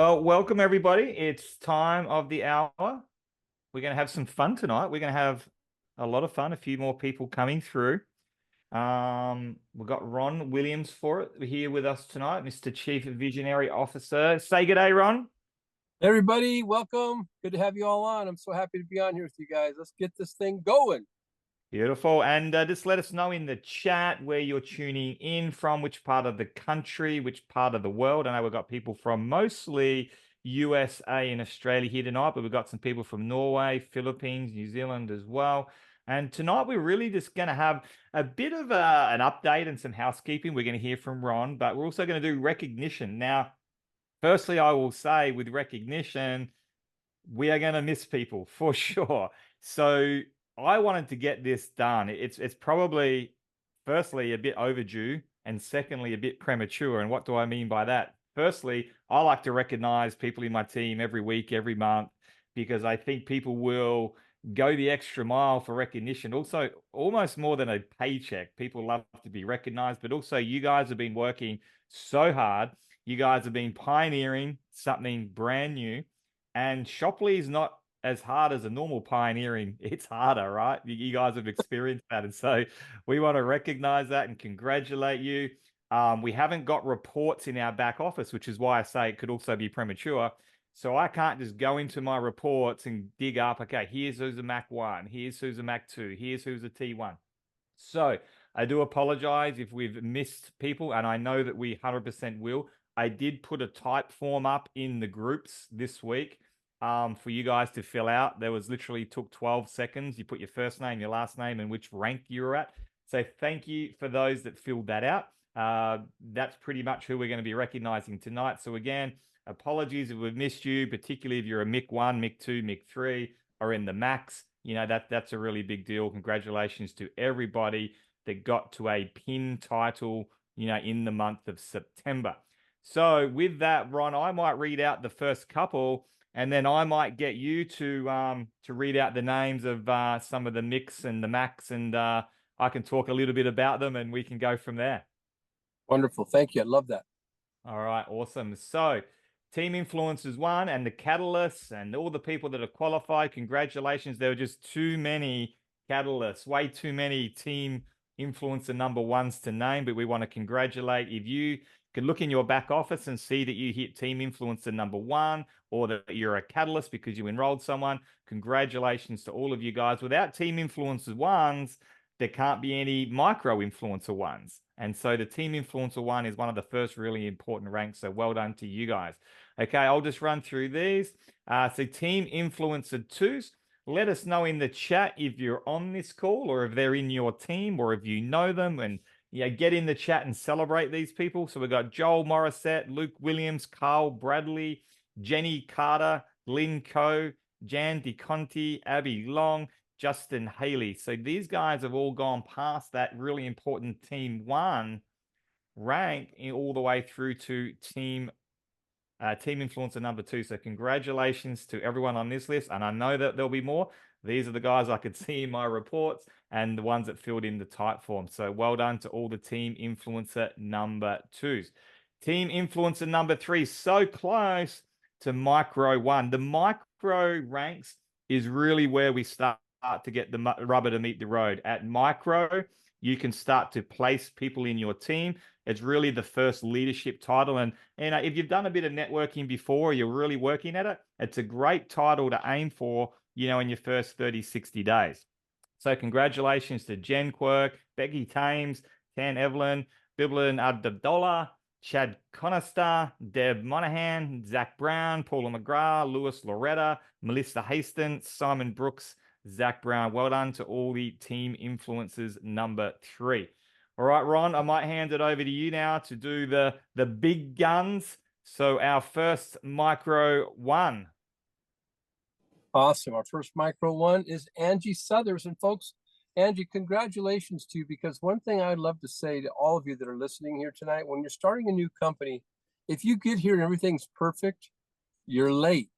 Well, welcome everybody. It's time of the hour. We're going to have some fun tonight. We're going to have a lot of fun. A few more people coming through. We've got Ron Williams for it here with us tonight, Mr. Chief Visionary Officer. Say good day, Ron. Everybody, welcome. Good to have you all on. I'm so happy to be on here with you guys. Let's get this thing going. Beautiful. And just let us know in the chat where you're tuning in from, which part of the country, which part of the world. I know we've got people from mostly USA and Australia here tonight, but we've got some people from Norway, Philippines, New Zealand as well. And tonight we're really just going to have a bit of an update and some housekeeping. We're going to hear from Ron, but we're also going to do recognition. Now, firstly, I will say with recognition, we are going to miss people for sure. So I wanted to get this done. It's probably firstly a bit overdue and secondly a bit premature. And what do I mean by that? Firstly, I like to recognize people in my team every week, every month, because I think people will go the extra mile for recognition. Also, almost more than a paycheck. People love to be recognized, but also you guys have been working so hard. You guys have been pioneering something brand new and Shopley is not as hard as a normal pioneering. It's harder, right? You guys have experienced that. And so we want to recognize that and congratulate you. We haven't got reports in our back office, which is why I say it could also be premature. So I can't just go into my reports and dig up, okay, here's who's a Mac 1, here's who's a Mac 2, here's who's a T1. So I do apologize if we've missed people, and I know that we 100% will. I did put a type form up in the groups this week for you guys to fill out. There was literally took 12 seconds. You put your first name, your last name, and which rank you were at. So thank you for those that filled that out. That's pretty much who we're going to be recognizing tonight. So again, apologies if we've missed you, particularly if you're a MIC 1, MIC 2, MIC 3, or in the max. You know, that's a really big deal. Congratulations to everybody that got to a pin title, you know, in the month of September. So with that, Ron, I might read out the first couple, and then I might get you to read out the names of some of the mix and the max, and I can talk a little bit about them, and we can go from there. Wonderful. Thank you. I love that. All right, awesome. So, Team Influencers won, and the Catalysts, and all the people that are qualified. Congratulations. There were just too many Catalysts, way too many Team Influencer number ones to name, but we want to congratulate. If you can look in your back office and see that you hit Team Influencer number one, or that you're a Catalyst because you enrolled someone, congratulations to all of you guys. Without Team Influencers ones, there can't be any micro influencer ones. And so the team influencer one is one of the first really important ranks. So well done to you guys. Okay, I'll just run through these. So team influencer twos, let us know in the chat if you're on this call or if they're in your team or if you know them, and yeah, get in the chat and celebrate these people. So we've got Joel Morissette, Luke Williams, Carl Bradley, Jenny Carter, Lynn Coe, Jan DeConti, Abby Long, Justin Haley. So these guys have all gone past that really important team one rank all the way through to team influencer number two. So congratulations to everyone on this list. And I know that there'll be more. These are the guys I could see in my reports and the ones that filled in the type form. So well done to all the team influencer number twos. Team influencer number three, so close to micro one. The micro ranks is really where we start to get the rubber to meet the road. At micro, you can start to place people in your team. It's really the first leadership title. And if you've done a bit of networking before, you're really working at it, it's a great title to aim for, you know, in your first 30, 60 days. So congratulations to Jen Quirk, Becky Thames, Tan Evelyn, Biblin Abdullah, Chad Conistar, Deb Monahan, Zach Brown, Paula McGrath, Lewis Loretta, Melissa Haston, Simon Brooks, Zach Brown. Well done to all the team influencers number three. All right, Ron, I might hand it over to you now to do the big guns. So our first micro one. Awesome. Our first micro one is Angie Southers. And folks, Angie, congratulations to you, because one thing I'd love to say to all of you that are listening here tonight, when you're starting a new company, if you get here and everything's perfect, you're late.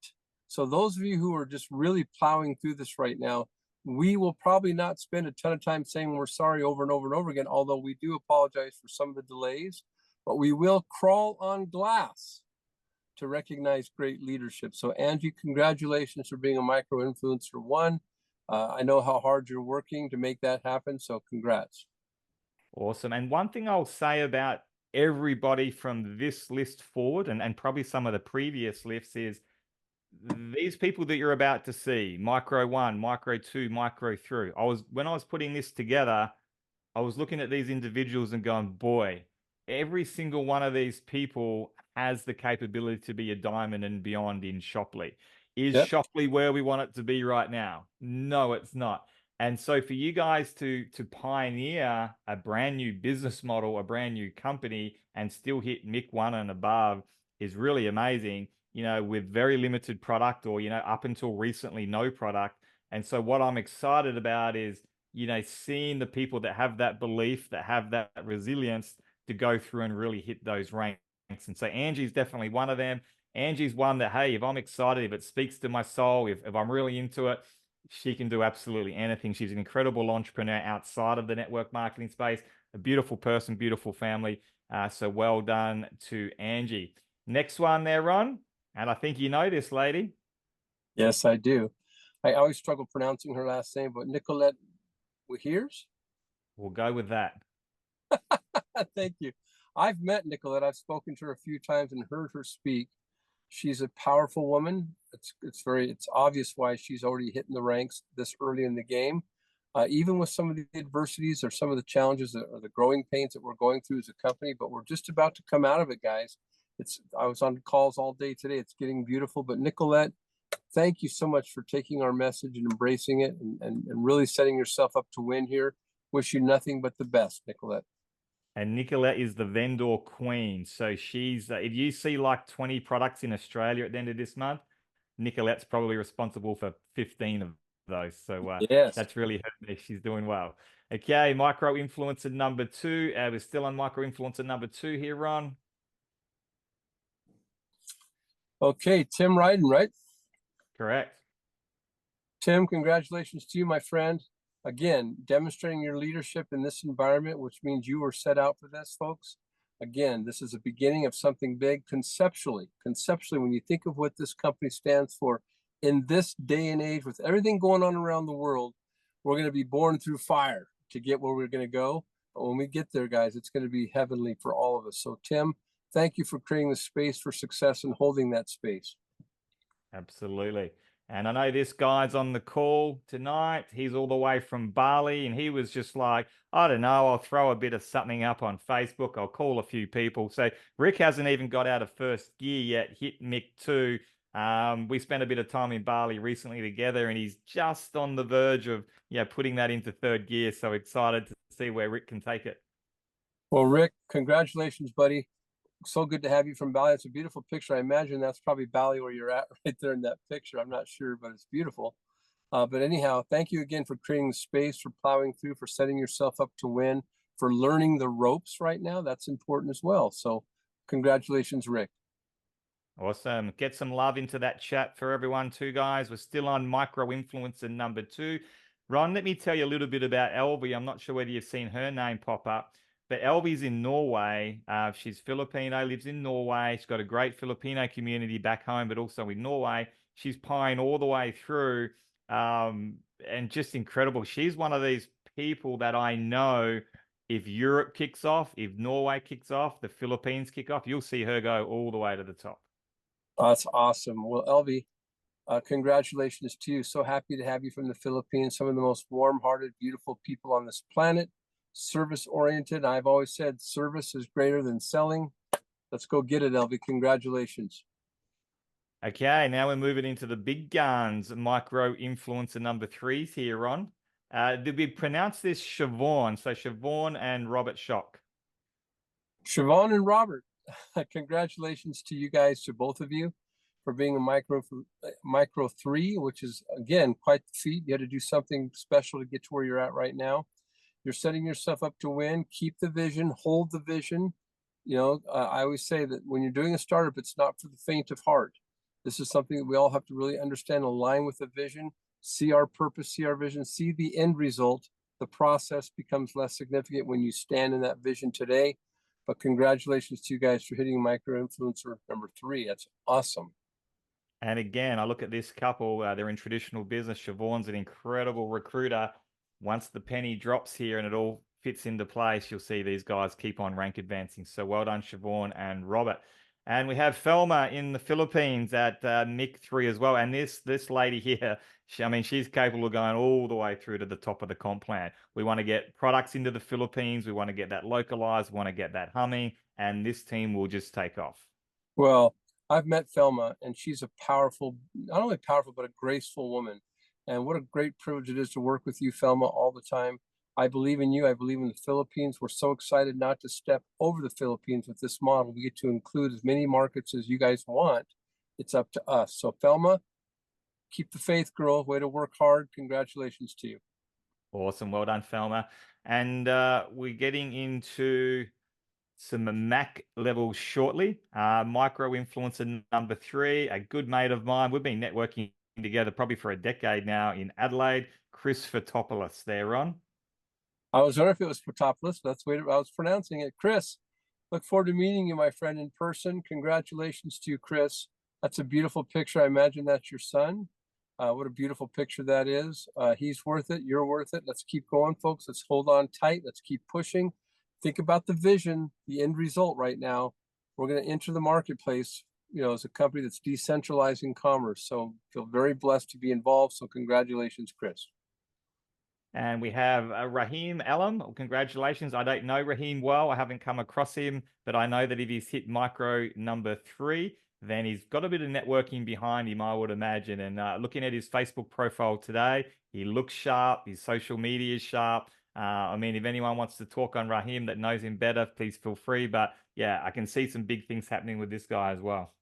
So those of you who are just really plowing through this right now, we will probably not spend a ton of time saying we're sorry over and over and over again, although we do apologize for some of the delays, but we will crawl on glass to recognize great leadership. So Angie, congratulations for being a micro influencer one. I know how hard you're working to make that happen. So congrats. Awesome. And one thing I'll say about everybody from this list forward and probably some of the previous lists is these people that you're about to see, Micro 1, Micro 2, Micro 3. When I was putting this together, I was looking at these individuals and going, boy, every single one of these people has the capability to be a diamond and beyond in Shopley. Is Yep. Shopley where we want it to be right now? No, it's not. And so for you guys to pioneer a brand new business model, a brand new company, and still hit MIC 1 and above is really amazing, you know, with very limited product or, you know, up until recently, no product. And so what I'm excited about is, you know, seeing the people that have that belief, that have that resilience to go through and really hit those ranks. And so Angie's definitely one of them. Angie's one that, hey, if I'm excited, if it speaks to my soul, if I'm really into it, she can do absolutely anything. She's an incredible entrepreneur outside of the network marketing space, a beautiful person, beautiful family. So well done to Angie. Next one there, Ron. And I think you know this lady. Yes, I do. I always struggle pronouncing her last name, but Nicolette Hears. We'll go with that. Thank you. I've met Nicolette. I've spoken to her a few times and heard her speak. She's a powerful woman. It's obvious why she's already hitting the ranks this early in the game. Even with some of the adversities or some of the challenges or the growing pains that we're going through as a company, but we're just about to come out of it, guys. I was on calls all day today. It's getting beautiful. But Nicolette, thank you so much for taking our message and embracing it and really setting yourself up to win here. Wish you nothing but the best, Nicolette. And Nicolette is the vendor queen. So she's, if you see like 20 products in Australia at the end of this month, Nicolette's probably responsible for 15 of those. So Yes. that's really her. She's doing well. Okay, micro influencer number 2. We're still on micro influencer number 2 here, Ron. Okay, Tim Ryden, right? Correct. Tim, congratulations to you, my friend. Again, demonstrating your leadership in this environment, which means you were set out for this, folks. Again, this is a beginning of something big conceptually. Conceptually, when you think of what this company stands for in this day and age, with everything going on around the world, we're going to be born through fire to get where we're going to go. But when we get there, guys, it's going to be heavenly for all of us. So, Tim, thank you for creating the space for success and holding that space. Absolutely. And I know this guy's on the call tonight. He's all the way from Bali, and he was just like, I don't know, I'll throw a bit of something up on Facebook. I'll call a few people. So Rick hasn't even got out of first gear yet, hit MIC 2. We spent a bit of time in Bali recently together, and he's just on the verge of putting that into third gear. So excited to see where Rick can take it. Well, Rick, congratulations, buddy. So good to have you from Bali. It's a beautiful picture. I imagine that's probably Bali where you're at right there in that picture. I'm not sure, but it's beautiful. But anyhow, thank you again for creating the space, for plowing through, for setting yourself up to win, for learning the ropes right now. That's important as well. So congratulations, Rick. Awesome. Get some love into that chat for everyone too, guys. We're still on micro influencer number 2. Ron, let me tell you a little bit about Elvie. I'm not sure whether you've seen her name pop up, but Elvie's in Norway. She's Filipino, lives in Norway. She's got a great Filipino community back home, but also in Norway. She's pioneered all the way through, and just incredible. She's one of these people that I know if Europe kicks off, if Norway kicks off, the Philippines kick off, you'll see her go all the way to the top. That's awesome. Well, Elvie, congratulations to you. So happy to have you from the Philippines. Some of the most warm-hearted, beautiful people on this planet. Service-oriented. I've always said service is greater than selling. Let's go get it, Elvie. Congratulations. Okay, now we're moving into the big guns, micro influencer number 3s here, Ron. Did we pronounce this Siobhan? So Siobhan and Robert Schock. Siobhan and Robert, congratulations to you guys, to both of you, for being a micro 3, which is, again, quite the feat. You had to do something special to get to where you're at right now. You're setting yourself up to win. Keep the vision, hold the vision. You know, I always say that when you're doing a startup, it's not for the faint of heart. This is something that we all have to really understand, align with the vision, see our purpose, see our vision, see the end result. The process becomes less significant when you stand in that vision today. But congratulations to you guys for hitting micro influencer number 3. That's awesome. And again, I look at this couple, they're in traditional business. Siobhan's an incredible recruiter. Once the penny drops here and it all fits into place, you'll see these guys keep on rank advancing. So well done, Siobhan and Robert. And we have Felma in the Philippines at MIC 3 as well. And this lady here, I mean, she's capable of going all the way through to the top of the comp plan. We want to get products into the Philippines. We want to get that localized. We want to get that humming. And this team will just take off. Well, I've met Thelma, and she's a powerful, not only powerful, but a graceful woman. And what a great privilege it is to work with you, Thelma, all the time. I believe in you. I believe in the Philippines. We're so excited not to step over the Philippines with this model. We get to include as many markets as you guys want. It's up to us. So, Thelma, keep the faith, girl. Way to work hard. Congratulations to you. Awesome. Well done, Felma. And we're getting into some Mac levels shortly. Micro influencer number 3, a good mate of mine. We've been networking together probably for a decade now in Adelaide. Chris Fotopoulos there, Ron. I was wondering if it was Potopoulos. That's the way I was pronouncing it. Chris, look forward to meeting you, my friend, in person. Congratulations to you, Chris. That's a beautiful picture. I imagine that's your son. What a beautiful picture that is. He's worth it. You're worth it. Let's keep going, folks. Let's hold on tight. Let's keep pushing. Think about the vision, the end result right now. We're going to enter the marketplace, as a company that's decentralizing commerce. So feel very blessed to be involved. So congratulations, Chris. And we have Raheem Elam. Congratulations. I don't know Raheem well. I haven't come across him, but I know that if he's hit micro number 3, then he's got a bit of networking behind him, I would imagine. And looking at his Facebook profile today, he looks sharp. His social media is sharp. I mean, if anyone wants to talk on Raheem that knows him better, please feel free. But yeah, I can see some big things happening with this guy as well.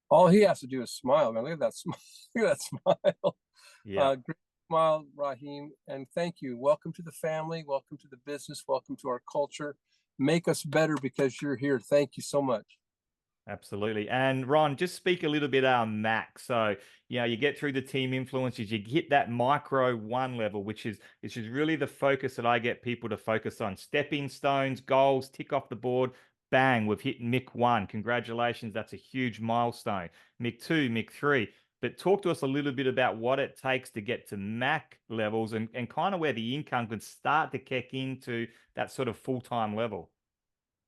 All he has to do is smile, man. Look at that smile. Look at that smile. Yeah. Great smile, Raheem. And thank you. Welcome to the family. Welcome to the business. Welcome to our culture. Make us better because you're here. Thank you so much. Absolutely. And Ron, just speak a little bit on Mac. So, you get through the team influences, you hit that micro 1 level, which is really the focus that I get people to focus on. Stepping stones, goals, tick off the board. Bang, we've hit MIC 1. Congratulations. That's a huge milestone. MIC 2, MIC 3. But talk to us a little bit about what it takes to get to Mac levels and kind of where the income can start to kick into that sort of full-time level.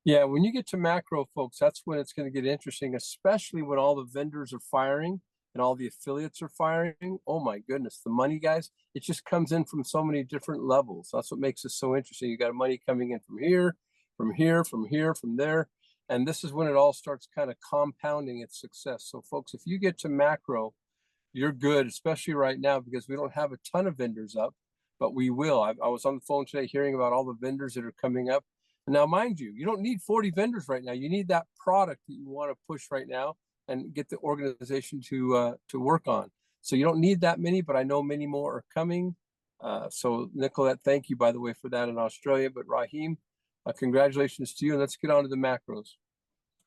Yeah, when you get to macro, folks, that's when it's going to get interesting, especially when all the vendors are firing and all the affiliates are firing. Oh my goodness, the money, guys, it just comes in from so many different levels. That's what makes it so interesting. You got money coming in from here, from here, from here, from there. And this is when it all starts kind of compounding its success. So, folks, if you get to macro, you're good, especially right now, because we don't have a ton of vendors up, but we will. I was on the phone today hearing about all the vendors that are coming up. Now, mind you, you don't need 40 vendors right now. You need that product that you want to push right now and get the organization to work on. So you don't need that many, but I know many more are coming. So Nicolette, thank you, by the way, for that in Australia. But Raheem, congratulations to you. And let's get on to the macros.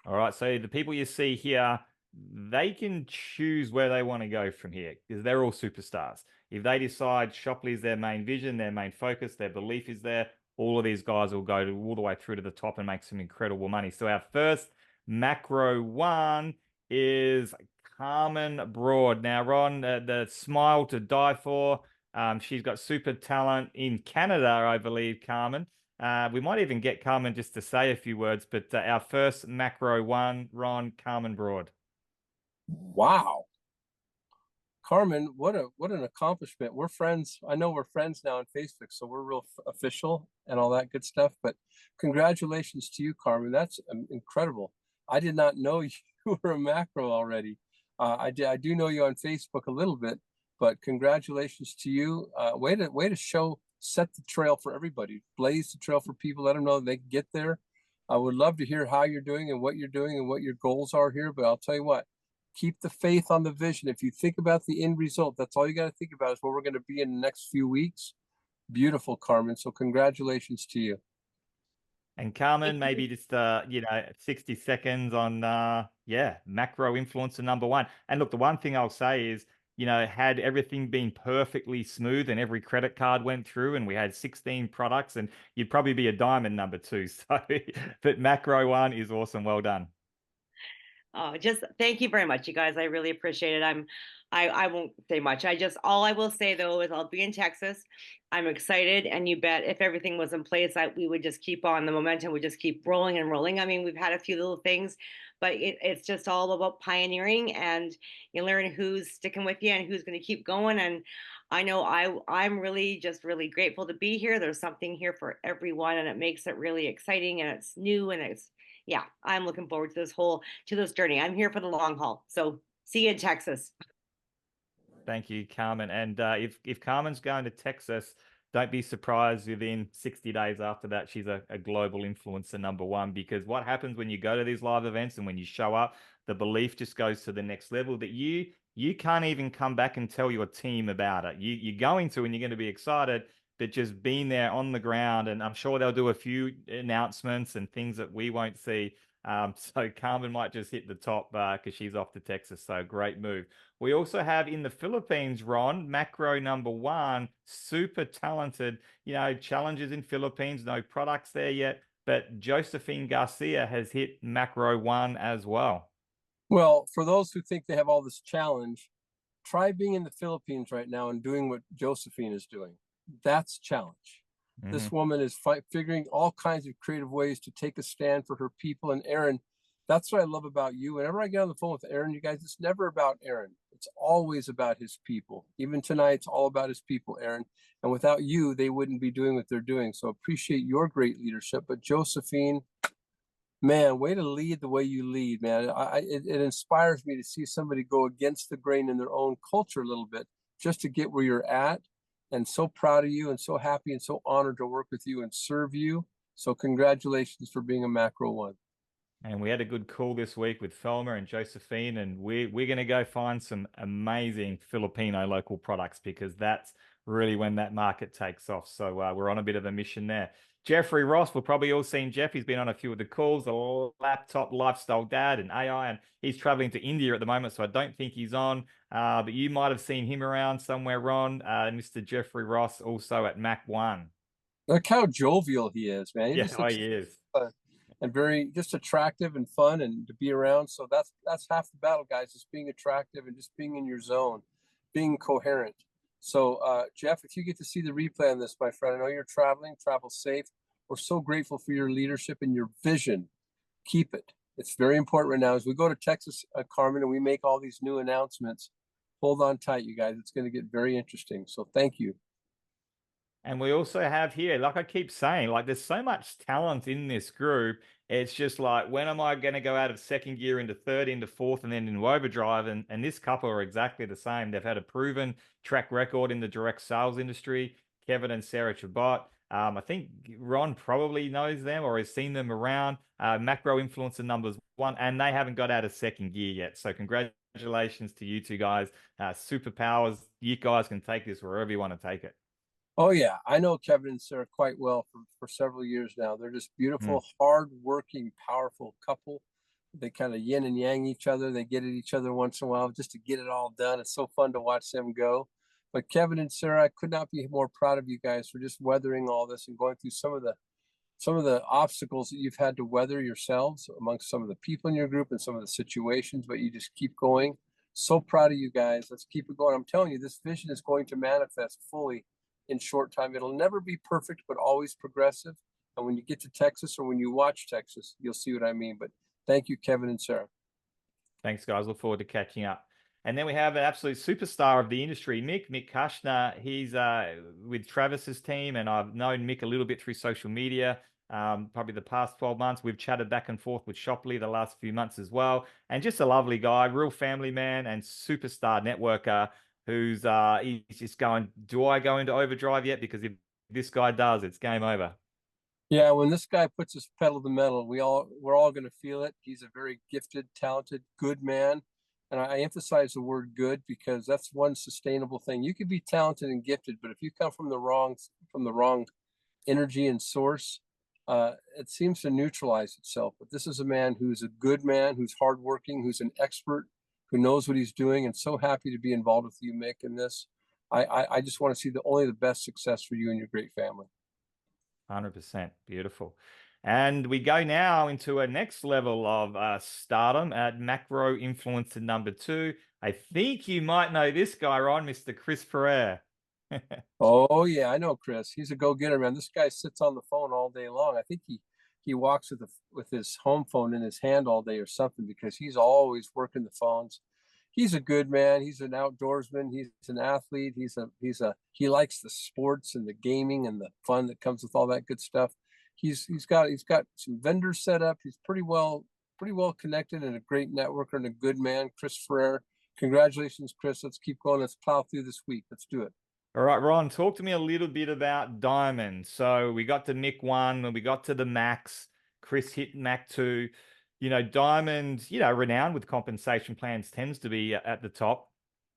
All right. So the people you see here, they can choose where they want to go from here because they're all superstars. If they decide Shopley is their main vision, their main focus, their belief is there, all of these guys will go all the way through to the top and make some incredible money. So our first macro 1 is Carmen Broad. Now, Ron, the smile to die for. She's got super talent in Canada, I believe, Carmen. We might even get Carmen just to say a few words, but our first macro 1, Ron, Carmen Broad. Wow. Carmen, what an accomplishment. We're friends. I know we're friends now on Facebook, so we're real official and all that good stuff. But congratulations to you, Carmen. That's incredible. I did not know you were a macro already. I do know you on Facebook a little bit, but congratulations to you. Way to set the trail for everybody. Blaze the trail for people. Let them know they can get there. I would love to hear how you're doing and what you're doing and what your goals are here. But I'll tell you what. Keep the faith on the vision. If you think about the end result, that's all you got to think about is where we're going to be in the next few weeks. Beautiful, Carmen. So congratulations to you. And Carmen, maybe just 60 seconds on macro influencer number 1. And look, the one thing I'll say is had everything been perfectly smooth and every credit card went through and we had 16 products, and you'd probably be a diamond number two. So, but Macro One is awesome. Well done. Oh, just thank you very much, you guys. I really appreciate it. I won't say much. All I will say though is I'll be in Texas. I'm excited, and you bet if everything was in place, we would just keep on the momentum would just keep rolling and rolling. I mean, we've had a few little things, but it's just all about pioneering, and you learn who's sticking with you and who's going to keep going. And I know I'm really just really grateful to be here. There's something here for everyone, and it makes it really exciting, and it's new, and it's yeah, I'm looking forward to this journey. I'm here for the long haul. So see you in Texas. Thank you, Carmen. And if Carmen's going to Texas, don't be surprised within 60 days after that, she's a global influencer number one. Because what happens when you go to these live events and when you show up, the belief just goes to the next level that you can't even come back and tell your team about it. You're going to, and you're going to be excited, but just being there on the ground, and I'm sure they'll do a few announcements and things that we won't see. So Carmen might just hit the top because she's off to Texas. So great move. We also have in the Philippines, Ron, macro number one, super talented, challenges in Philippines, no products there yet, but Josephine Garcia has hit macro one as well. Well, for those who think they have all this challenge, try being in the Philippines right now and doing what Josephine is doing. That's challenge. This woman is figuring all kinds of creative ways to take a stand for her people. And Aaron, that's what I love about you. Whenever I get on the phone with Aaron, you guys, it's never about Aaron. It's always about his people. Even tonight, it's all about his people, Aaron. And without you, they wouldn't be doing what they're doing. So appreciate your great leadership. But Josephine, man, way to lead the way you lead, man. It inspires me to see somebody go against the grain in their own culture a little bit just to get where you're at. And so proud of you, and so happy and so honored to work with you and serve you. So congratulations for being a macro one. And we had a good call this week with Felma and Josephine, and we're going to go find some amazing Filipino local products, because that's really when that market takes off. So we're on a bit of a mission there. Jeffrey Ross, we've probably all seen Jeff. He's been on a few of the calls, the laptop lifestyle dad and AI, and he's traveling to India at the moment, so I don't think he's on. But you might have seen him around somewhere, Ron. Mr. Jeffrey Ross, also at Mac One. Look how jovial he is, man. He Yeah, just looks he is. fun and very just attractive and fun and to be around. So that's half the battle, guys. Just being attractive and just being in your zone, being coherent. So Jeff, if you get to see the replay on this, my friend, I know you're traveling. Travel safe. We're so grateful for your leadership and your vision. Keep it. It's very important right now as we go to Texas, Carmen, and we make all these new announcements. Hold on tight, you guys. It's going to get very interesting. So thank you. And we also have here, like I keep saying, like there's so much talent in this group. It's just like, when am I going to go out of second gear into third, into fourth, and then into overdrive? And this couple are exactly the same. They've had a proven track record in the direct sales industry. Kevin and Sarah Chabot. I think Ron probably knows them or has seen them around. Macro influencer numbers one, and they haven't got out of second gear yet. So congratulations to you two guys. Superpowers. You guys can take this wherever you want to take it. Oh yeah, I know Kevin and Sarah quite well for several years now. They're just beautiful, Mm. hard-working, powerful couple. They kind of yin and yang each other. They get at each other once in a while just to get it all done. It's so fun to watch them go. But Kevin and Sarah, I could not be more proud of you guys for just weathering all this and going through some of the obstacles that you've had to weather yourselves amongst some of the people in your group and some of the situations, but you just keep going. So proud of you guys. Let's keep it going. I'm telling you, this vision is going to manifest fully in short time. It'll never be perfect, but always progressive. And when you get to Texas or when you watch Texas, you'll see what I mean. But thank you, Kevin and Sarah. Thanks, guys. Look forward to catching up. And then we have an absolute superstar of the industry, Mick Kushner. He's with Travis's team, and I've known Mick a little bit through social media. Probably the past 12 months. We've chatted back and forth with Shopley the last few months as well. And just a lovely guy, real family man and superstar networker who's he's just going, do I go into overdrive yet? Because if this guy does, it's game over. Yeah, when this guy puts his pedal to the metal, we're all going to feel it. He's a very gifted, talented, good man. And I emphasize the word good because that's one sustainable thing. You could be talented and gifted, but if you come from the wrong energy and source, it seems to neutralize itself. But this is a man who's a good man, who's hardworking, who's an expert, who knows what he's doing, and so happy to be involved with you, Mick, in this. I just want to see only the best success for you and your great family. 100%. Beautiful. And we go now into a next level of stardom at macro influencer number 2. I think you might know this guy, Ron, Mr. Chris Ferrer. Oh yeah, I know Chris. He's a go-getter, man. This guy sits on the phone all day long. I think he walks with his home phone in his hand all day or something, because he's always working the phones. He's a good man. He's an outdoorsman. He's an athlete. He likes the sports and the gaming and the fun that comes with all that good stuff. He's got some vendors set up. He's pretty well connected and a great networker and a good man. Chris Ferrer. Congratulations, Chris. Let's keep going. Let's plow through this week. Let's do it. All right, Ron, talk to me a little bit about Diamond. So we got to Mick 1 and we got to the Max. Chris hit Mac 2. You know, Diamond, you know, renowned with compensation plans, tends to be at the top.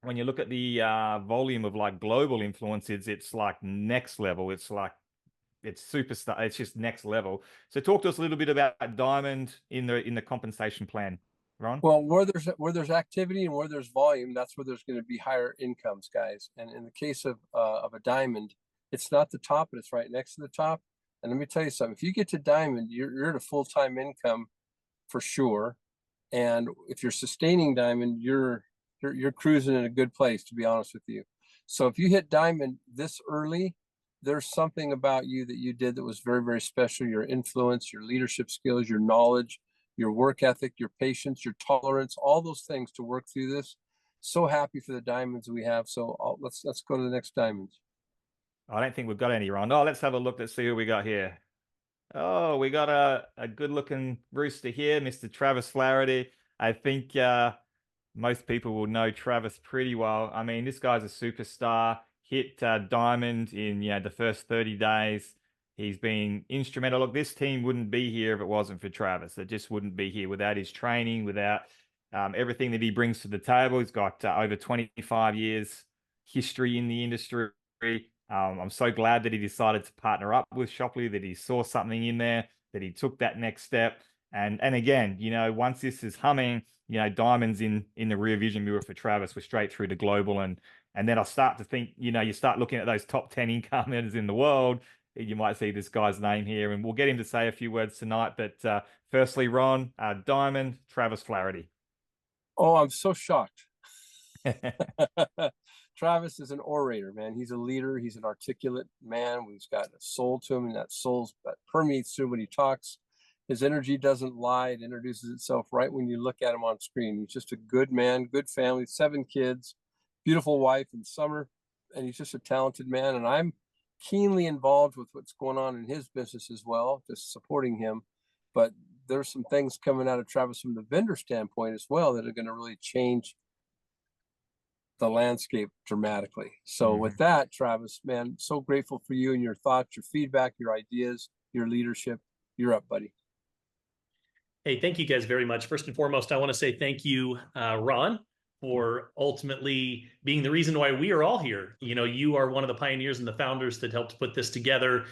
When you look at the volume of like global influencers, it's like next level. It's superstar. It's just next level. So talk to us a little bit about Diamond in the compensation plan, Ron. Well, where there's activity and where there's volume, that's where there's going to be higher incomes, guys. And in the case of a Diamond, it's not the top, but it's right next to the top. And let me tell you something: if you get to Diamond, you're at a full-time income for sure. And if you're sustaining Diamond, you're cruising in a good place, to be honest with you. So if you hit Diamond this early, there's something about you that you did that was very, very special. Your influence, your leadership skills, your knowledge, your work ethic, your patience, your tolerance, all those things to work through this. So happy for the Diamonds we have. So let's go to the next Diamonds. I don't think we've got any, Ron. Oh, let's have a look. Let's see who we got here. Oh, we got a good-looking rooster here, Mr. Travis Flaherty. I think most people will know Travis pretty well. I mean, this guy's a superstar. Hit Diamond in the first 30 days. He's been instrumental. Look, this team wouldn't be here if it wasn't for Travis. It just wouldn't be here without his training, without everything that he brings to the table. He's got over 25 years history in the industry. I'm so glad that he decided to partner up with Shoply, that he saw something in there, that he took that next step. And again, once this is humming, Diamond's in the rear vision mirror for Travis. We're straight through to global. And then I'll start to think, you start looking at those top 10 income earners in the world. You might see this guy's name here, and we'll get him to say a few words tonight. But firstly, Ron, Diamond, Travis Flaherty. Oh, I'm so shocked. Travis is an orator, man. He's a leader. He's an articulate man. He's got a soul to him, and that soul that permeates through when he talks. His energy doesn't lie. It introduces itself right when you look at him on screen. He's just a good man, good family, 7 kids, beautiful wife in summer, and he's just a talented man. And I'm keenly involved with what's going on in his business as well, just supporting him. But there's some things coming out of Travis from the vendor standpoint as well that are going to really change the landscape dramatically. So with that, Travis, man, so grateful for you and your thoughts, your feedback, your ideas, your leadership. You're up, buddy. Hey, thank you guys very much. First and foremost, I want to say thank you, Ron, for ultimately being the reason why we are all here. You are one of the pioneers and the founders that helped put this together.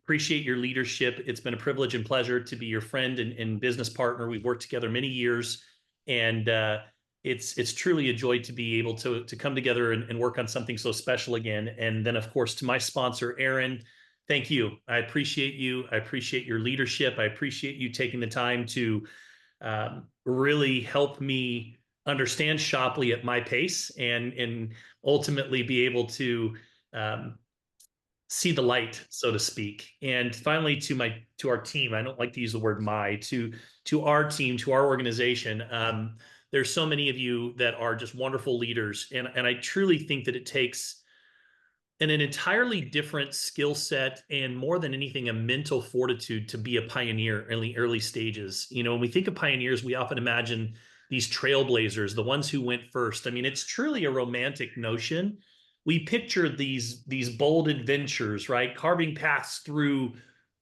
Appreciate your leadership. It's been a privilege and pleasure to be your friend and business partner. We've worked together many years, and it's truly a joy to be able to come together and work on something so special again. And then, of course, to my sponsor, Aaron, thank you. I appreciate you. I appreciate your leadership. I appreciate you taking the time to really help me understand Shoply at my pace and ultimately be able to see the light, so to speak. And finally, to our team, I don't like to use the word to our team, to our organization. There's so many of you that are just wonderful leaders. And I truly think that it takes an entirely different skill set and, more than anything, a mental fortitude to be a pioneer in the early stages. When we think of pioneers, we often imagine these trailblazers, the ones who went first. I mean, it's truly a romantic notion. We picture these bold adventures, right? Carving paths through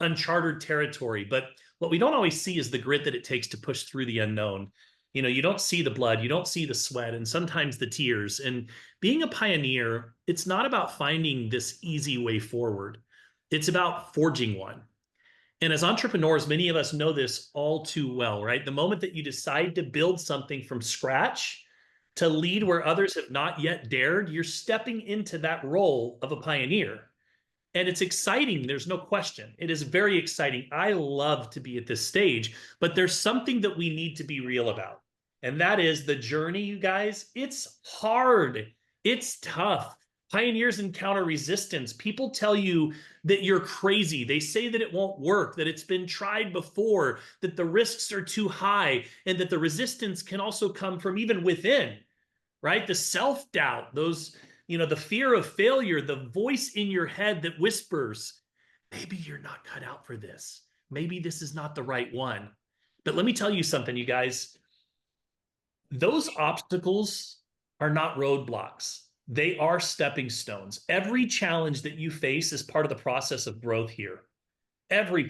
uncharted territory. But what we don't always see is the grit that it takes to push through the unknown. You don't see the blood, you don't see the sweat, and sometimes the tears. And being a pioneer, it's not about finding this easy way forward. It's about forging one. And as entrepreneurs, many of us know this all too well, right? The moment that you decide to build something from scratch, to lead where others have not yet dared, you're stepping into that role of a pioneer. And it's exciting. There's no question. It is very exciting. I love to be at this stage, but there's something that we need to be real about. And that is the journey, you guys. It's hard. It's tough. Pioneers encounter resistance. People tell you that you're crazy. They say that it won't work, that it's been tried before, that the risks are too high, and that the resistance can also come from even within, right? The self-doubt, those, the fear of failure, the voice in your head that whispers, maybe you're not cut out for this. Maybe this is not the right one. But let me tell you something, you guys. Those obstacles are not roadblocks. They are stepping stones. Every challenge that you face is part of the process of growth here. Every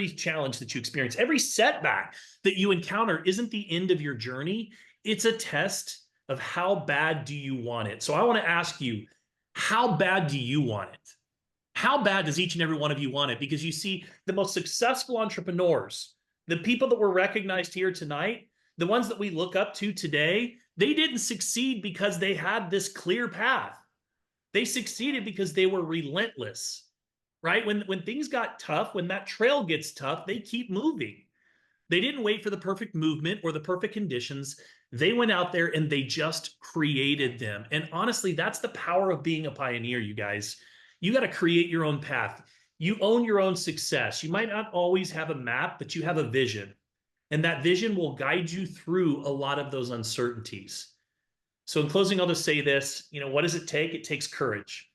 challenge that you experience, every setback that you encounter isn't the end of your journey. It's a test of how bad do you want it. So I want to ask you, how bad do you want it? How bad does each and every one of you want it? Because you see, the most successful entrepreneurs, the people that were recognized here tonight, the ones that we look up to today, they didn't succeed because they had this clear path. They succeeded because they were relentless, right? When things got tough, when that trail gets tough, they keep moving. They didn't wait for the perfect movement or the perfect conditions. They went out there and they just created them. And honestly, that's the power of being a pioneer, you guys. You got to create your own path. You own your own success. You might not always have a map, but you have a vision. And that vision will guide you through a lot of those uncertainties. So in closing, I'll just say this, what does it take? It takes courage.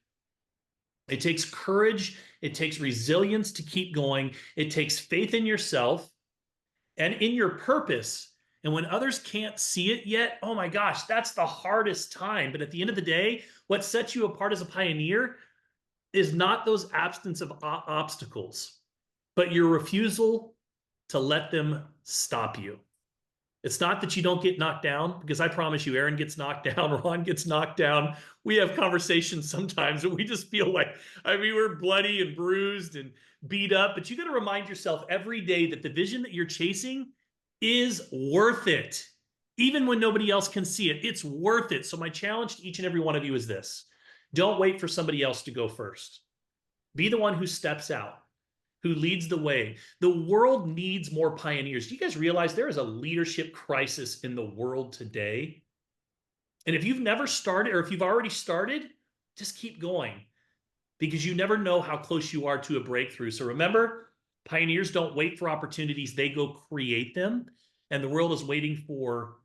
It takes courage. It takes resilience to keep going. It takes faith in yourself and in your purpose. And when others can't see it yet, oh my gosh, that's the hardest time. But at the end of the day, what sets you apart as a pioneer is not those absence of obstacles, but your refusal to let them stop you. It's not that you don't get knocked down, because I promise you, Aaron gets knocked down, Ron gets knocked down. We have conversations sometimes and we just feel like, we're bloody and bruised and beat up, but you got to remind yourself every day that the vision that you're chasing is worth it. Even when nobody else can see it, it's worth it. So my challenge to each and every one of you is this: don't wait for somebody else to go first. Be the one who steps out, who leads the way. The world needs more pioneers. Do you guys realize there is a leadership crisis in the world today? And if you've never started, or if you've already started, just keep going, because you never know how close you are to a breakthrough. So remember, pioneers don't wait for opportunities, they go create them. And the world is waiting for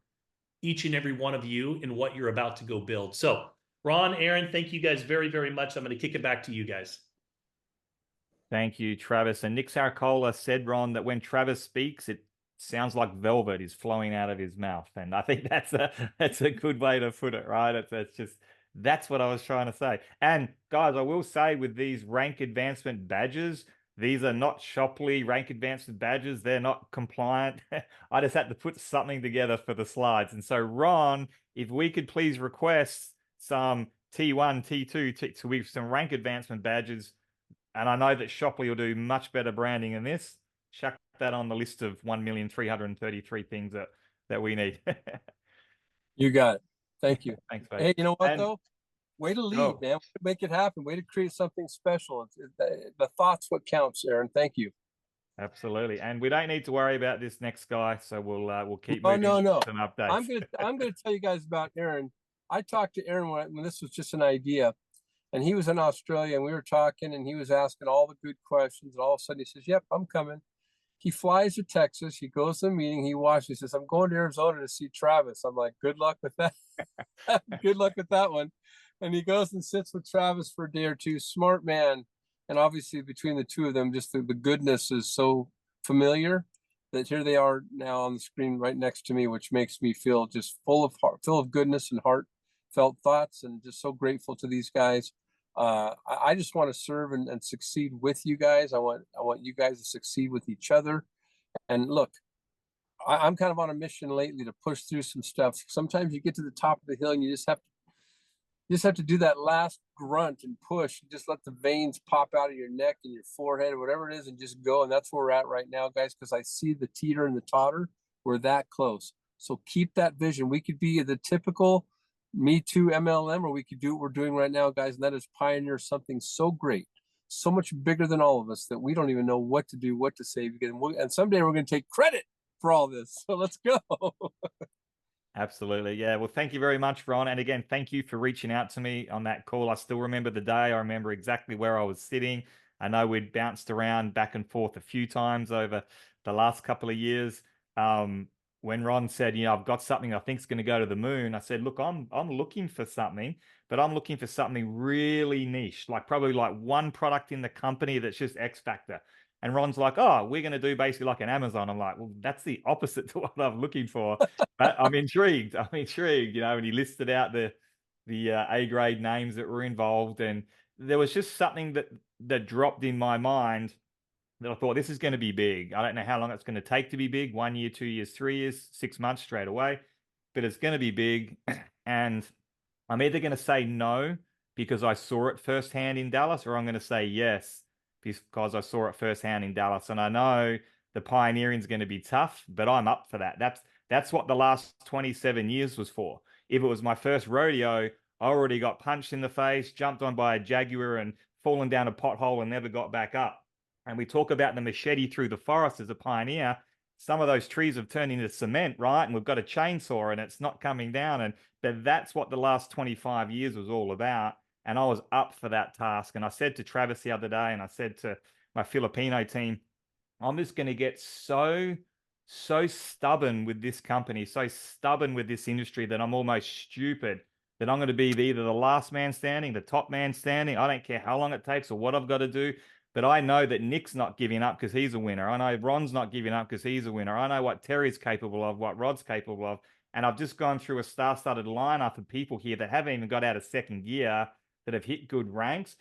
each and every one of you in what you're about to go build. So Ron, Aaron, thank you guys very, very much. I'm going to kick it back to you guys. Thank you, Travis. And Nick Saracola said, Ron, that when Travis speaks, it sounds like velvet is flowing out of his mouth. And I think that's a good way to put it, right? That's what I was trying to say. And guys, I will say, with these rank advancement badges, these are not Shopley rank advancement badges. They're not compliant. I just had to put something together for the slides. And so, Ron, if we could please request some T1, T2, with some rank advancement badges. And I know that Shopley will do much better branding than this. Chuck that on the list of 1,333 things that we need. You got it. Thank you. Thanks, mate. Hey, you know what, though? Way to lead, Oh. man. Way to make it happen. Way to create something special. The thought's what counts, Aaron. Thank you. Absolutely. And we don't need to worry about this next guy. So we'll keep Oh, moving no. some updates. I'm gonna tell you guys about Aaron. I talked to Aaron when this was just an idea. And he was in Australia, and we were talking, and he was asking all the good questions. And all of a sudden he says, yep, I'm coming. He flies to Texas. He goes to the meeting. He watches. He says, I'm going to Arizona to see Travis. I'm like, good luck with that. Good luck with that one. And he goes and sits with Travis for a day or two. Smart man. And obviously between the two of them, just the goodness is so familiar that here they are now on the screen right next to me, which makes me feel just full of goodness and heartfelt thoughts, and just so grateful to these guys. I just want to serve and succeed with you guys. I want you guys to succeed with each other. And look, I'm kind of on a mission lately to push through some stuff. Sometimes you get to the top of the hill and you just have to do that last grunt and push. Just let the veins pop out of your neck and your forehead or whatever it is, and just go. And that's where we're at right now, guys, because I see the teeter and the totter. We're that close. So keep that vision. We could be the typical Me Too MLM, or we could do what we're doing right now, guys, and that is pioneer something so great, so much bigger than all of us that we don't even know what to do, what to say. And someday we're going to take credit for all this. So let's go. Absolutely. Yeah. Well, thank you very much, Ron. And again, thank you for reaching out to me on that call. I still remember the day. I remember exactly where I was sitting. I know we'd bounced around back and forth a few times over the last couple of years. When Ron said, I've got something I think is going to go to the moon, I said, look, I'm looking for something, but I'm looking for something really niche, like probably like one product in the company that's just X factor. And Ron's like, oh, we're going to do basically like an Amazon. I'm like, well, that's the opposite to what I'm looking for. But I'm intrigued. I'm intrigued, and he listed out the A grade names that were involved. And there was just something that dropped in my mind that I thought, this is going to be big. I don't know how long it's going to take to be big. 1 year, 2 years, 3 years, 6 months straight away. But it's going to be big. And I'm either going to say no because I saw it firsthand in Dallas, or I'm going to say yes because I saw it firsthand in Dallas. And I know the pioneering is going to be tough, but I'm up for that. That's what the last 27 years was for. If it was my first rodeo, I already got punched in the face, jumped on by a jaguar, and fallen down a pothole and never got back up. And we talk about the machete through the forest as a pioneer. Some of those trees have turned into cement, right? And we've got a chainsaw and it's not coming down. But that's what the last 25 years was all about. And I was up for that task. And I said to Travis the other day, and I said to my Filipino team, I'm just going to get so stubborn with this company, so stubborn with this industry that I'm almost stupid that I'm going to be either the last man standing, the top man standing. I don't care how long it takes or what I've got to do. But I know that Nick's not giving up because he's a winner. I know Ron's not giving up because he's a winner. I know what Terry's capable of, what Rod's capable of. And I've just gone through a star-studded lineup of people here that haven't even got out of second gear, that have hit good ranks.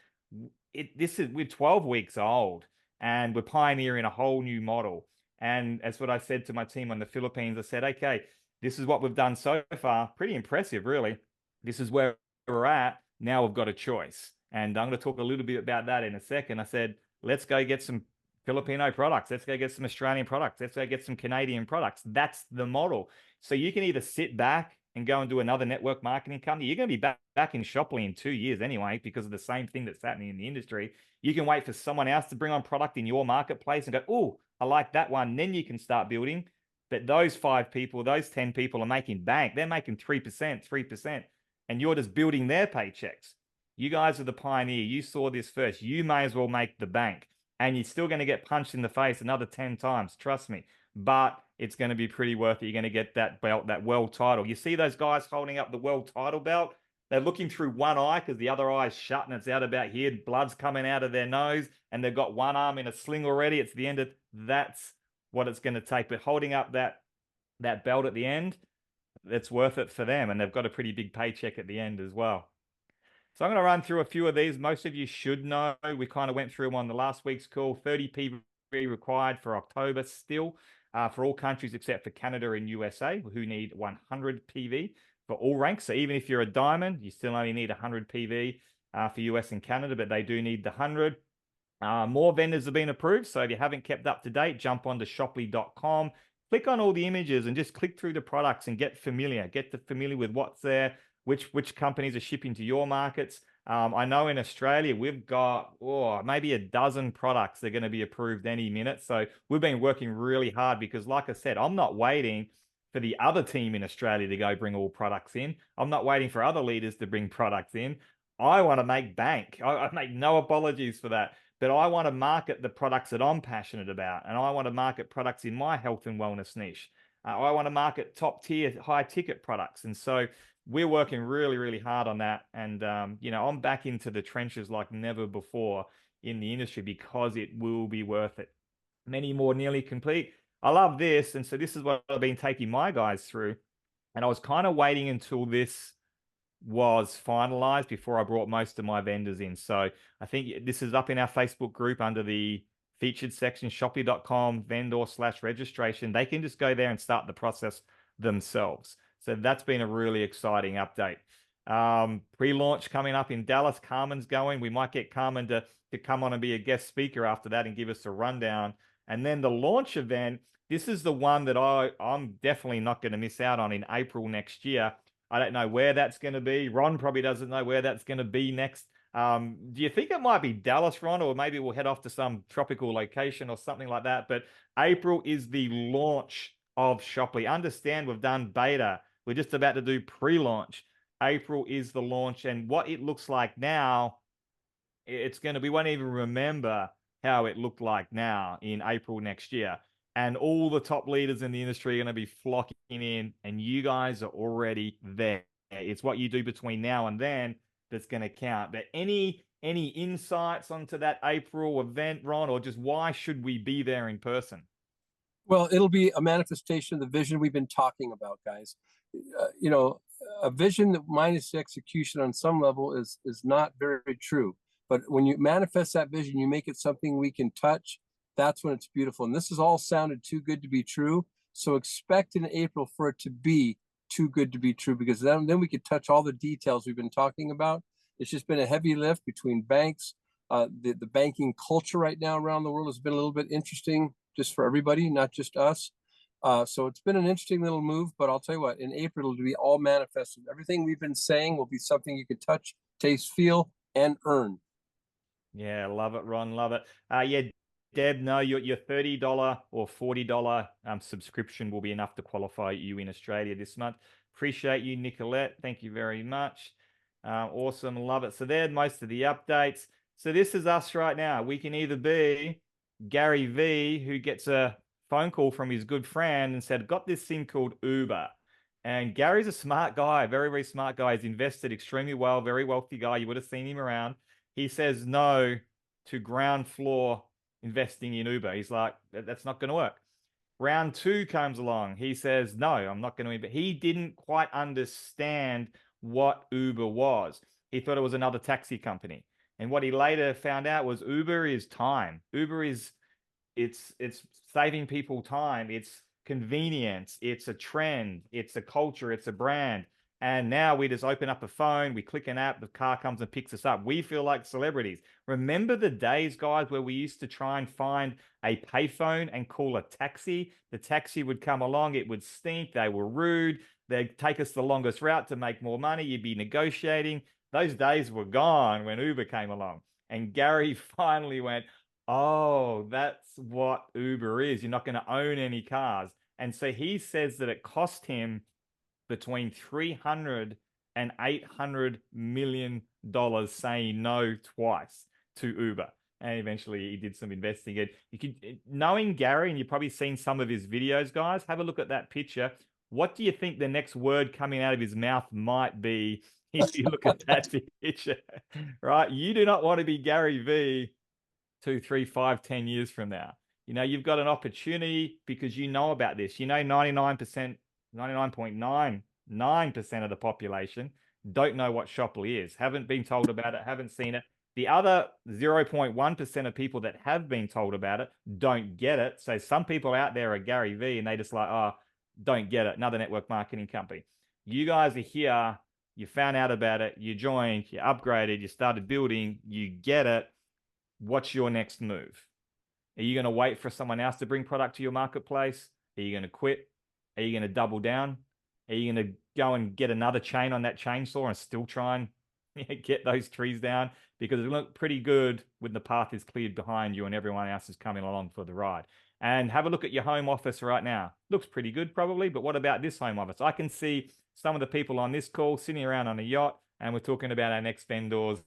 We're 12 weeks old and we're pioneering a whole new model. And that's what I said to my team on the Philippines. I said, okay, this is what we've done so far. Pretty impressive, really. This is where we're at. Now we've got a choice. And I'm going to talk a little bit about that in a second. I said, let's go get some Filipino products. Let's go get some Australian products. Let's go get some Canadian products. That's the model. So you can either sit back and go and do another network marketing company. You're going to be back in Shoply in 2 years anyway, because of the same thing that's happening in the industry. You can wait for someone else to bring on product in your marketplace and go, oh, I like that one. Then you can start building. But those 5 people, those 10 people are making bank. They're making 3%. And you're just building their paychecks. You guys are the pioneer. You saw this first. You may as well make the bank. And you're still going to get punched in the face another 10 times. Trust me. But it's going to be pretty worth it. You're going to get that belt, that world title. You see those guys holding up the world title belt? They're looking through one eye because the other eye is shut and it's out about here. Blood's coming out of their nose and they've got one arm in a sling already. It's the end of that's what it's going to take. But holding up that belt at the end, it's worth it for them. And they've got a pretty big paycheck at the end as well. So I'm going to run through a few of these. Most of you should know. We kind of went through them on the last week's call. 30 PV required for October still for all countries except for Canada and USA, who need 100 PV for all ranks. So even if you're a diamond, you still only need 100 PV for US and Canada, but they do need the 100. More vendors have been approved. So if you haven't kept up to date, jump onto shoply.com. Click on all the images and just click through the products and get familiar. Get familiar with what's there. Which companies are shipping to your markets. I know in Australia, we've got maybe a dozen products that are going to be approved any minute. So we've been working really hard because, like I said, I'm not waiting for the other team in Australia to go bring all products in. I'm not waiting for other leaders to bring products in. I want to make bank. I make no apologies for that. But I want to market the products that I'm passionate about. And I want to market products in my health and wellness niche. I want to market top tier, high ticket products. And so we're working really, really hard on that. And, I'm back into the trenches like never before in the industry because it will be worth it. Many more nearly complete. I love this. And so this is what I've been taking my guys through. And I was kind of waiting until this was finalized before I brought most of my vendors in. So I think this is up in our Facebook group under the featured section, shoply.com vendor/registration. They can just go there and start the process themselves. So that's been a really exciting update. Pre-launch coming up in Dallas. Carmen's going. We might get Carmen to come on and be a guest speaker after that and give us a rundown. And then the launch event, This is the one that I'm definitely not going to miss out on in April next year. I don't know where that's going to be. Ron probably doesn't know where that's going to be next. Do you think it might be Dallas, Ron, or maybe we'll head off to some tropical location or something like that? But April is the launch of Shopley. Understand we've done beta. We're just about to do pre-launch. April is the launch, and what it looks like now, it's going to, we won't even remember how it looked like now in April next year. And all the top leaders in the industry are going to be flocking in, and you guys are already there. It's what you do between now and then that's going to count. But any insights onto that April event, Ron, or just why should we be there in person? Well, it'll be a manifestation of the vision we've been talking about, guys. You know, a vision that minus execution on some level is not very true. But when you manifest that vision, you make it something we can touch. That's when it's beautiful. And this has all sounded too good to be true. So expect in April for it to be too good to be true, because then we could touch all the details we've been talking about. It's just been a heavy lift between banks. The banking culture right now around the world has been a little bit interesting just for everybody, not just us. So it's been an interesting little move, but I'll tell you what, in April, it'll be all manifested. Everything we've been saying will be something you can touch, taste, feel, and earn. Yeah, love it, Ron. Love it. Yeah, Deb, no, your $30 or $40 subscription will be enough to qualify you in Australia this month. Appreciate you, Nicolette. Thank you very much. Awesome. Love it. So there, most of the updates. So this is us right now. We can either be Gary V, who gets a phone call from his good friend and said, got this thing called Uber. And Gary's a smart guy, very, very smart guy. He's invested extremely well, very wealthy guy. You would have seen him around. He says no to ground floor investing in Uber. He's like, that's not going to work. Round two comes along. He says, no, I'm not going to invest. He didn't quite understand what Uber was. He thought it was another taxi company. And what he later found out was Uber is time. Uber is, it's saving people time. It's convenience. It's a trend. It's a culture. It's a brand. And now we just open up a phone, we click an app, the car comes and picks us up. We feel like celebrities. Remember the days, guys, where we used to try and find a payphone and call a taxi? The taxi would come along, it would stink, they were rude, they'd take us the longest route to make more money, you'd be negotiating. Those days were gone when Uber came along. And Gary finally went, oh, that's what Uber is. You're not going to own any cars. And so he says that it cost him between $300 and $800 million saying no twice to Uber. And eventually he did some investing. You could, knowing Gary, and you've probably seen some of his videos, guys, have a look at that picture. What do you think the next word coming out of his mouth might be if you look at that picture, right? You do not want to be Gary V 2, 3, 5, 10 years from now. You know, you've got an opportunity because you know about this. You know, 99.99% of the population don't know what Shopley is, haven't been told about it, haven't seen it. The other 0.1% of people that have been told about it don't get it. So some people out there are Gary V and they just like, oh, don't get it. Another network marketing company. You guys are here. You found out about it. You joined, you upgraded, you started building, you get it. What's your next move? Are you going to wait for someone else to bring product to your marketplace? Are you going to quit? Are you going to double down? Are you going to go and get another chain on that chainsaw and still try and get those trees down? Because it looked pretty good when the path is cleared behind you and everyone else is coming along for the ride. And have a look at your home office right now. Looks pretty good probably, but what about this home office? I can see some of the people on this call sitting around on a yacht, and we're talking about our next vendors,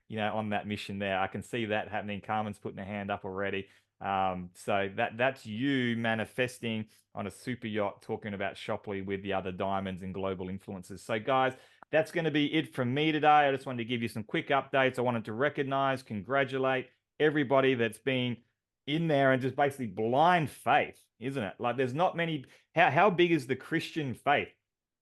you know, on that mission there. I can see that happening. Carmen's putting her hand up already. So that's you manifesting on a super yacht talking about Shopley with the other diamonds and global influencers. So guys, that's going to be it from me today. I just wanted to give you some quick updates. I wanted to recognize, congratulate everybody that's been in there and just basically blind faith, isn't it? Like there's not many, how big is the Christian faith?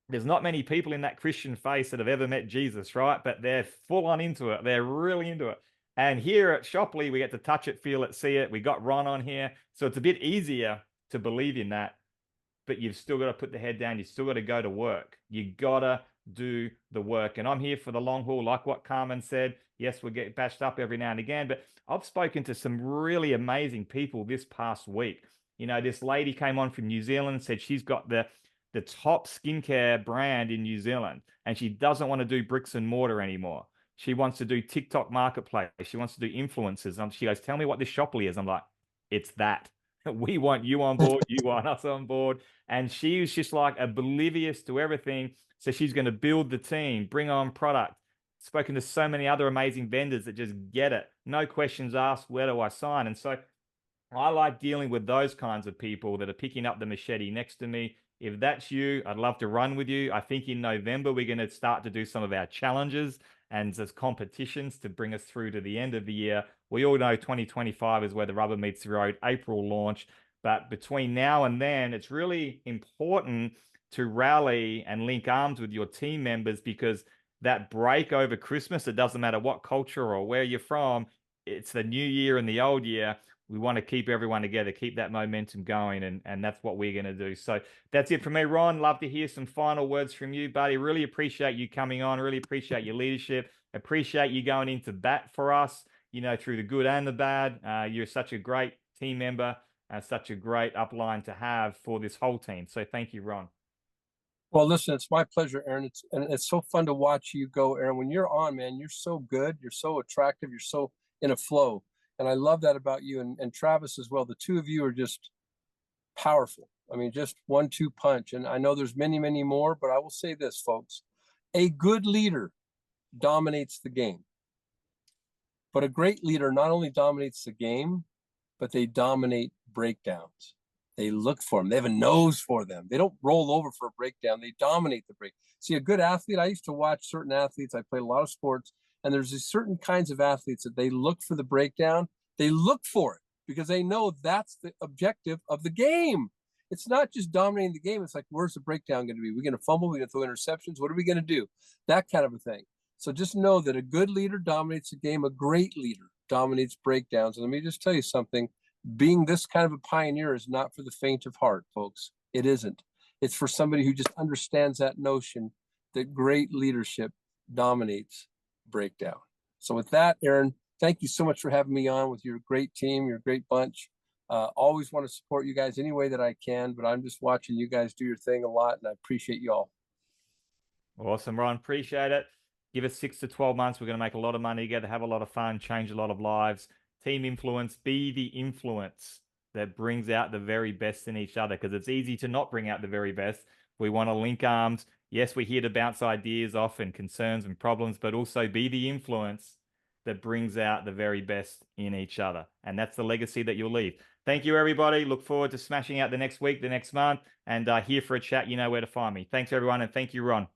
There's not many people in that Christian faith that have ever met Jesus, right? But they're full on into it. They're really into it. And here at Shopley, we get to touch it, feel it, see it. We got Ron on here. So it's a bit easier to believe in that, but you've still got to put the head down. You still got to go to work. You got to do the work. And I'm here for the long haul, like what Carmen said. Yes, we'll get bashed up every now and again, but I've spoken to some really amazing people this past week. You know, this lady came on from New Zealand and said she's got the top skincare brand in New Zealand, and she doesn't want to do bricks and mortar anymore. She wants to do TikTok marketplace. She wants to do influencers. She goes, tell me what this Shoply is. I'm like, it's that. We want you on board. You want us on board. And she was just like oblivious to everything. So she's going to build the team, bring on product. Spoken to so many other amazing vendors that just get it. No questions asked. Where do I sign? And so I like dealing with those kinds of people that are picking up the machete next to me. If that's you, I'd love to run with you. I think in November, we're going to start to do some of our challenges and there's competitions to bring us through to the end of the year. We all know 2025 is where the rubber meets the road, April launch. But between now and then, it's really important to rally and link arms with your team members, because that break over Christmas, it doesn't matter what culture or where you're from, it's the new year and the old year. We want to keep everyone together, keep that momentum going, and that's what we're going to do. So that's it from me, Ron. Love to hear some final words from you, buddy. Really appreciate you coming on. Really appreciate your leadership. Appreciate you going into bat for us, you know, through the good and the bad. You're such a great team member and such a great upline to have for this whole team. So thank you, Ron. Well, listen, it's my pleasure, Aaron. It's so fun to watch you go, Aaron. When you're on, man, you're so good. You're so attractive. You're so in a flow. And I love that about you and Travis as well. The two of you are just powerful. I mean, just 1-2 punch. And I know there's many, many more, but I will say this, folks. A good leader dominates the game. But a great leader not only dominates the game, but they dominate breakdowns. They look for them. They have a nose for them. They don't roll over for a breakdown. They dominate the break. See, a good athlete, I used to watch certain athletes. I played a lot of sports. And there's these certain kinds of athletes that they look for the breakdown. They look for it because they know that's the objective of the game. It's not just dominating the game. It's like, where's the breakdown going to be? We're going to fumble. We're going to throw interceptions. What are we going to do? That kind of a thing. So just know that a good leader dominates the game. A great leader dominates breakdowns. And let me just tell you something. Being this kind of a pioneer is not for the faint of heart, folks. It isn't. It's for somebody who just understands that notion that great leadership dominates breakdown. So with that, Aaron, thank you so much for having me on with your great team, your great bunch. Always want to support you guys any way that I can, but I'm just watching you guys do your thing a lot, and I appreciate you all. Awesome, Ron. Appreciate it. Give us 6 to 12 months. We're going to make a lot of money together, have a lot of fun, change a lot of lives. Team influence, be the influence that brings out the very best in each other, because it's easy to not bring out the very best. We want to link arms. Yes, we're here to bounce ideas off and concerns and problems, but also be the influence that brings out the very best in each other. And that's the legacy that you'll leave. Thank you, everybody. Look forward to smashing out the next week, the next month, and here for a chat. You know where to find me. Thanks, everyone, and thank you, Ron.